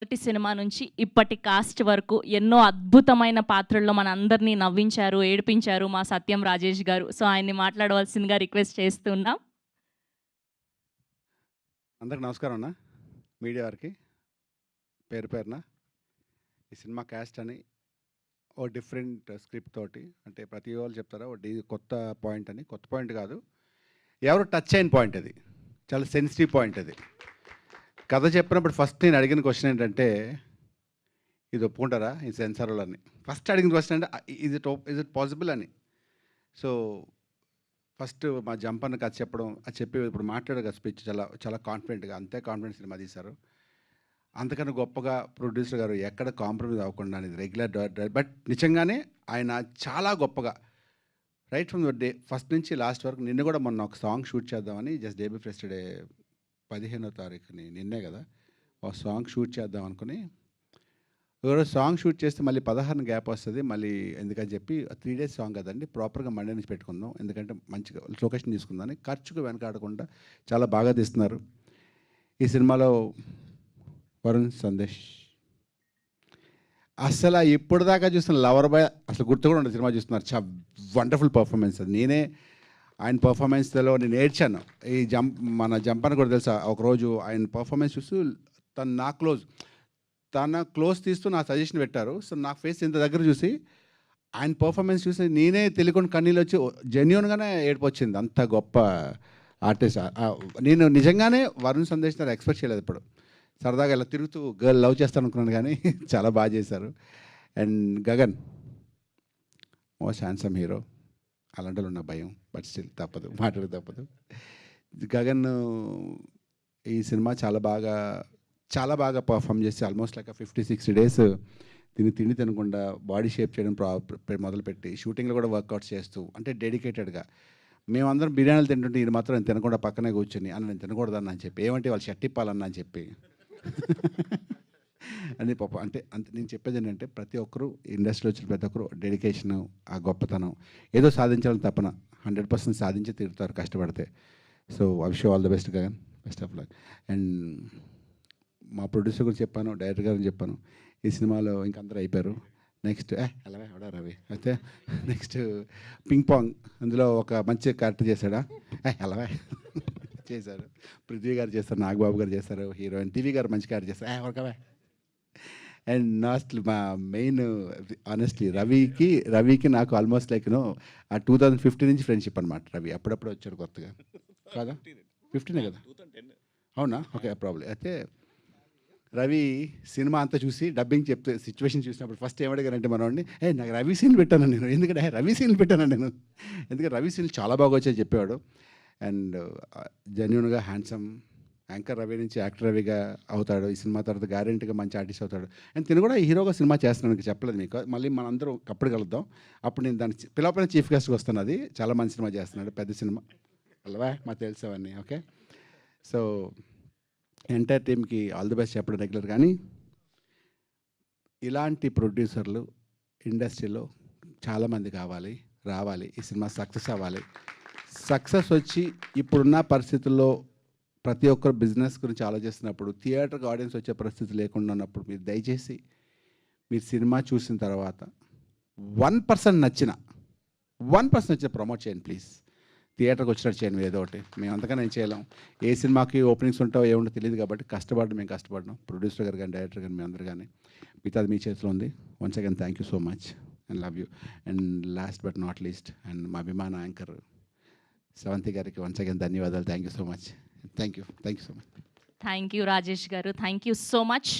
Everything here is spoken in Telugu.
మొదటి సినిమా నుంచి ఇప్పటి కాస్ట్ వరకు ఎన్నో అద్భుతమైన పాత్రల్లో మనందరినీ నవ్వించారు, ఏడిపించారు మా సత్యం రాజేష్ గారు. సో, ఆయన్ని మాట్లాడవలసిందిగా రిక్వెస్ట్ చేస్తున్నాం. అందరికి నమస్కారం అన్న. మీడియా వారికి పేరు పేరున ఈ సినిమా క్యాస్ట్ అని ఓ డిఫరెంట్ స్క్రిప్ట్ తోటి, అంటే ప్రతి వాళ్ళు చెప్తారా కొత్త పాయింట్ అని. కొత్త పాయింట్ కాదు, ఎవరు టచ్ అయిన పాయింట్ అది, చాలా సెన్సిటివ్ పాయింట్ అది. కథ చెప్పినప్పుడు ఫస్ట్ నేను అడిగిన క్వశ్చన్ ఏంటంటే, ఇది ఒప్పుకుంటారా ఈ సెన్సార్ వాళ్ళని? ఫస్ట్ అడిగిన క్వశ్చన్ అంటే ఇజ్ ఇట్ పాసిబుల్ అని. సో ఫస్ట్ మా జంపన్న కథ చెప్పడం, అది చెప్పి ఇప్పుడు మాట్లాడే కదా స్పీచ్ చాలా చాలా కాన్ఫిడెంట్గా, అంతే కాన్ఫిడెంట్ సినిమా తీశారు. అంతకన్నా గొప్పగా ప్రొడ్యూసర్ గారు ఎక్కడ కాంప్రమైజ్ అవ్వకుండా అనేది రెగ్యులర్ బట్ నిజంగానే ఆయన చాలా గొప్పగా right from the day first నుంచి లాస్ట్ వరకు. నిన్న కూడా మొన్న ఒక సాంగ్ షూట్ చేద్దామని, జస్ట్ డే బిఫోర్ యెస్టర్డే 15వ తారీఖుని, నిన్నే కదా, ఒక సాంగ్ షూట్ చేద్దాం అనుకుని, ఎవరో సాంగ్ షూట్ చేస్తే మళ్ళీ 16 గ్యాప్ వస్తుంది మళ్ళీ, ఎందుకని చెప్పి 3 days సాంగ్ కదండి, ప్రాపర్గా మండే నుంచి పెట్టుకుందాం, ఎందుకంటే మంచిగా లొకేషన్ తీసుకుందామని. ఖర్చుకు వెనకాడకుండా చాలా బాగా తీస్తున్నారు. ఈ సినిమాలో వరుణ్ సందేశ్ అసలు ఇప్పుడు దాకా చూస్తున్న లవర్ బాయ్ అసలు గుర్తు కూడా ఉండదు, సినిమా చూస్తున్నారు. చాలా వండర్ఫుల్ పర్ఫార్మెన్స్ అది. నేనే ఆయన పర్ఫార్మెన్స్లో నేను ఏడ్చాను. ఈ మన జంపని కూడా తెలుసా, ఒకరోజు ఆయన పర్ఫార్మెన్స్ చూస్తూ తన క్లోజ్ తీస్తూ నా సజెషన్ పెట్టారు. సో నా ఫేస్ ఇంత దగ్గర చూసి ఆయన పర్ఫార్మెన్స్ చూసి నేనే తెలియకుండా కన్నీళ్ళు వచ్చి జెన్యున్గానే ఏడుపు వచ్చింది. అంత గొప్ప ఆర్టిస్ట్. నేను నిజంగానే వరుణ్ సందేశ్ గారు ఎక్స్పెక్ట్ చేయలేదు. ఇప్పుడు సరదాగా ఇలా తిరుగుతూ గర్ల్ లవ్ చేస్తాను అనుకున్నాను, కానీ చాలా బాగా చేశారు. And Gagan most handsome hero. అలాంటి ఉన్న భయం, బట్ స్టిల్ తప్పదు, మాట్లాడక తప్పదు. గగన్ ఈ సినిమా చాలా బాగా పర్ఫామ్ చేసి ఆల్మోస్ట్ లైక్ 50-60 days తిండి తినకుండా బాడీ షేప్ చేయడం మొదలుపెట్టి షూటింగ్లో కూడా వర్కౌట్స్ చేస్తూ, అంటే డెడికేటెడ్గా. మేమందరం బిర్యానీలు తింటుంటే ఇది మాత్రం నేను తినకుండా పక్కనే కూర్చొని, అన్న నేను తినకూడదన్న అని చెప్పి, ఏమంటే వాళ్ళు షర్ట్ ఇప్పాలన్న అని చెప్పి అని పాప. అంటే నేను చెప్పేది ఏంటంటే, ప్రతి ఒక్కరు ఇండస్ట్రీలో వచ్చిన ప్రతి ఒక్కరు డెడికేషను, ఆ గొప్పతనం, ఏదో సాధించాలని తపన 100% సాధించి తీరుతారు కష్టపడితే. So I wish you all the best Gagan, best of luck. And మా ప్రొడ్యూసర్ గురించి చెప్పాను, డైరెక్టర్ గారిని చెప్పాను. ఈ సినిమాలో ఇంకందరూ అయిపోయారు. నెక్స్ట్ అలాగే ఎవడా రవి అయితే నెక్స్ట్ పింగ్ పాంగ్, అందులో ఒక మంచి క్యారెక్టర్ చేశాడా, అలాగే చేశారు. పృథ్వీ గారు చేస్తారు, నాగబాబు గారు చేస్తారు, హీరోయిన్ టీవీ గారు మంచి క్యారెక్టర్ చేస్తారు, ఒకవే. అండ్ లాస్ట్ మా మెయిన్ ఆనెస్ట్లీ రవికి నాకు ఆల్మోస్ట్ లైక్ ఆ 2015 నుంచి ఫ్రెండ్షిప్ అనమాట. రవి అప్పుడప్పుడు వచ్చాడు కొత్తగా, కాదా 15 కదా, అవునా, ఓకే ప్రాబ్లం. అయితే రవి సినిమా అంతా చూసి డబ్బింగ్ చెప్తే సిచ్యువేషన్ చూసినప్పుడు ఫస్ట్ ఏమడిగారంటే మనవాడిని, నాకు రవి సీన్లు పెట్టాను నేను, ఎందుకంటే రవి సీన్లు పెట్టాను నేను, ఎందుకంటే రవి సీన్లు చాలా బాగా వచ్చాయి చెప్పేవాడు. అండ్ జెన్యున్గా హ్యాండ్సమ్ యాంకర్ రవి నుంచి యాక్టర్ రవిగా అవుతాడు. ఈ సినిమా తర్వాత గ్యారెంటీగా మంచి ఆర్టిస్ట్ అవుతాడు. అండ్ తిను కూడా హీరోగా సినిమా చేస్తున్నాను, చెప్పలేదు మీకు. మళ్ళీ మనందరం అప్పుడు కలుద్దాం. అప్పుడు నేను దాన్ని పిలవపైన చీఫ్ గెస్ట్గా వస్తాను. అది చాలా మంచి సినిమా చేస్తున్నాడు, పెద్ద సినిమా అలవా మాకు తెలుసు అవన్నీ. ఓకే, సో ఎంటైర్ టీమ్కి ఆల్ ది బెస్ట్ చెప్పడం రెగ్యులర్. కానీ ఇలాంటి ప్రొడ్యూసర్లు ఇండస్ట్రీలో చాలామంది రావాలి. ఈ సినిమా సక్సెస్ అవ్వాలి. సక్సెస్ వచ్చి ఇప్పుడున్న పరిస్థితుల్లో ప్రతి ఒక్కరు బిజినెస్ గురించి ఆలోచిస్తున్నప్పుడు థియేటర్కి ఆడియన్స్ వచ్చే పరిస్థితి లేకుండా ఉన్నప్పుడు మీరు దయచేసి మీరు సినిమా చూసిన తర్వాత 1% నచ్చిన ప్రమోట్ చేయండి ప్లీజ్. థియేటర్కి వచ్చినట్టు చేయండి ఏదో ఒకటి. మేము అంతకన్నా ఏం చేయలేం. ఏ సినిమాకి ఓపెనింగ్స్ ఉంటావో ఏముంటో తెలియదు కాబట్టి మేము కష్టపడ్డాం, ప్రొడ్యూసర్ గారు కానీ డైరెక్టర్ కానీ మీ అందరు కానీ. మిగతాది మీ చేతిలో ఉంది. Once again thank you so much and love you. And last but not least and మా అభిమాన యాంకర్ శ్రవంతి గారికి వన్స్ అగైన్ ధన్యవాదాలు. Thank you so much. Thank you so much. Thank you Rajesh గారు, థ్యాంక్ యూ సో మచ్.